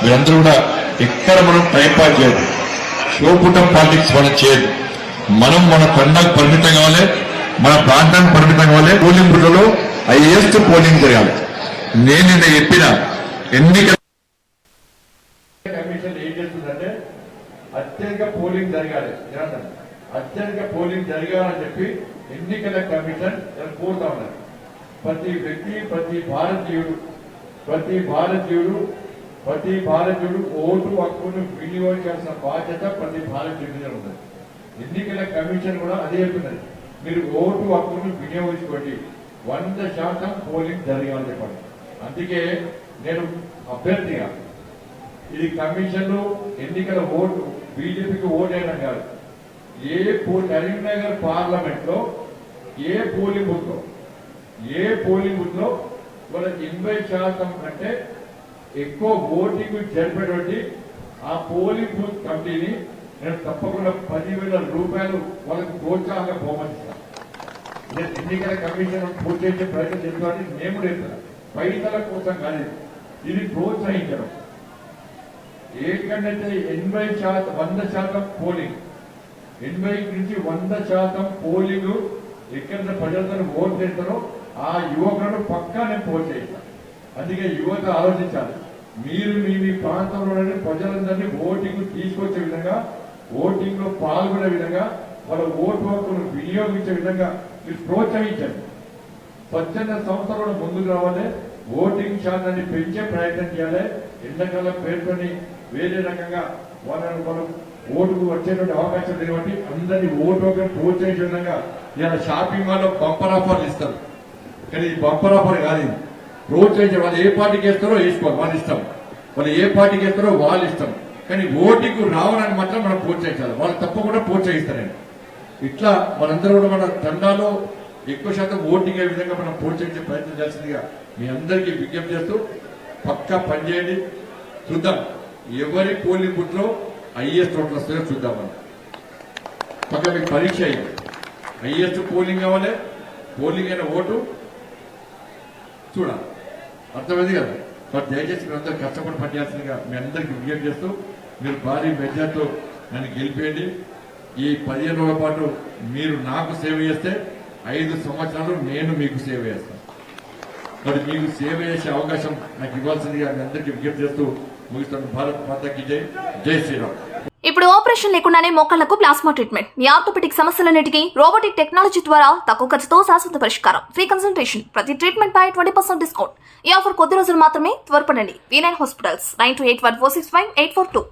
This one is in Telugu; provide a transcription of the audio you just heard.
మీరందరూ కూడా ఎక్కడ మనం టైం పాస్ చేయదు, షోపుటం పాలిటిక్స్ మనం చేయదు. మనం మన తండాకు పరిమితం కావాలి, మన ప్రాంతానికి పరిమితం కావాలి. పోలింగ్ బూత్లలో హైయెస్ట్ పోలింగ్ జరగాలి. నేను నిన్న చెప్పిన ఎన్నికల కమిషన్ ఏం చేస్తుందంటే అత్యధిక పోలింగ్ జరగాలి, అత్యధిక పోలింగ్ జరగాలని చెప్పి ఎన్నికల కమిషన్ కోరుతా ఉన్నారు. ప్రతి వ్యక్తి, ప్రతి భారతీయుడు ఓటు హక్కును వినియోగించాల్సిన బాధ్యత ప్రతి భారతీయుడి మీద ఉంది. ఎన్నికల కమిషన్ కూడా అదే చెప్తున్నది, మీరు ఓటు హక్కును వినియోగించుకోండి, 100% పోలింగ్ జరగాలని చెప్పండి. అందుకే నేను అభ్యర్థిగా ఇది కమిషన్లు ఎన్నికల ఓటు బీజేపీకి ఓటేయడం కాదు. కరీంనగర్ పార్లమెంట్ లో ఏ పోలింగ్ బూత్ లో వాళ్ళ 80% కంటే ఎక్కువ ఓటింగ్ జరిపేటువంటి ఆ పోలింగ్ బూత్ కమిటీని నేను తప్పకుండా 10,000 రూపాయలు వాళ్ళకు ప్రోత్సాహంగా బహుమతిస్తాను. ఎన్నికల కమిషన్ పూర్తి చేసే ప్రయత్నం చేస్తున్నది నేను కూడా చెప్తాను. పైసల కోసం కాదు, ఇది ప్రోత్సహించడం. ఏంటంటే 100% పోలింగ్, 80 నుంచి 100% పోలింగ్ ఎక్కడ ప్రజలందరూ ఓటు చేస్తారో ఆ యువకులను పక్కా నేను ప్రోత్సహిస్తాను. అందుకే యువత ఆలోచించాలి. మీరు మీ ప్రాంతంలోని ప్రజలందరినీ ఓటింగ్ తీసుకొచ్చే విధంగా, ఓటింగ్ లో పాల్గొనే విధంగా, వాళ్ళ ఓటు హక్కును వినియోగించే విధంగా మీరు ప్రోత్సహించండి. స్వచ్ఛంద సంస్థలు ముందుకు రావాలి, ఓటింగ్ శాతాన్ని పెంచే ప్రయత్నం చేయాలి. ఎండాకాలం పేర్కొని వేరే రకంగా వాళ్ళు ఓటుకు వచ్చేటువంటి అవకాశం లేనివ్వండి. అందరినీ ఓటు హక్కును ప్రోత్సహించే విధంగా ఇలా షాపింగ్ మాల్లో బంపర్ ఆఫర్లు ఇస్తారు, కానీ ఇది బంపర్ ఆఫర్ కాదు. ఇది ప్రోత్సహించే, వాళ్ళు ఏ పార్టీకి వేస్తారో వేసుకోవాలి, వాళ్ళ ఇష్టం. వాళ్ళు ఏ పార్టీకి వేస్తారో వాళ్ళ ఇష్టం. కానీ ఓటింగ్ రావాలని మాత్రం మనం ప్రోత్సహించాలి. వాళ్ళు తప్పకుండా ప్రోత్సహిస్తారండి. ఇట్లా మనందరూ కూడా మన తండాలో ఎక్కువ శాతం ఓటింగ్ అయ్యే విధంగా మనం ప్రోత్సహించే ప్రయత్నం చేస్తుందిగా మీ అందరికీ విజ్ఞప్తి చేస్తూ పక్కా పనిచేయండి. చూద్దాం ఎవరి పోలింగ్ బూత్ లో హైయెస్ట్ ఓట్లు వస్తాయో చూద్దాం. మనం పక్క మీకు పరీక్ష అయింది, హైయెస్ట్ పోలింగ్ కావాలి, పోలింగ్ అయిన ఓటు చూడాలి. అర్థమైంది కదా? మరి దయచేసి మీరు అందరూ కష్టపడి పనిచేస్తుందిగా మీ అందరికీ విజ్ఞప్తి చేస్తూ మీరు భారీ మెజార్టీతో నన్ను గెలిపేయండి. ఈ 15 రోజుల పాటు మీరు నాకు సేవ చేస్తే 5 సంవత్సరాలు నేను మీకు సేవ చేస్తాను. మరి మీకు సేవ చేసే అవకాశం నాకు ఇవ్వాల్సిందిగా మీ అందరికీ విజ్ఞప్తి చేస్తూ ముగిస్తాను. భారత్ మాతాకి జై, జై శ్రీరామ్. ఇప్పుడు ఆపరేషన్ లేకుండానే మోకాళ్లకు ప్లాస్మా ట్రీట్మెంట్, మీ ఆర్థోపెడిక్ సమస్యలన్నిటికీ రోబోటిక్ టెక్నాలజీ ద్వారా తక్కువ ఖర్చుతో శాశ్వత పరిష్కారం, ఫ్రీ కన్సల్టేషన్, ప్రతి ట్రీట్మెంట్ పై 20% డిస్కౌంట్. ఈ ఆఫర్ కొద్ది రోజులు మాత్రమే, త్వరపడండి. V9 hospitals 9281465842.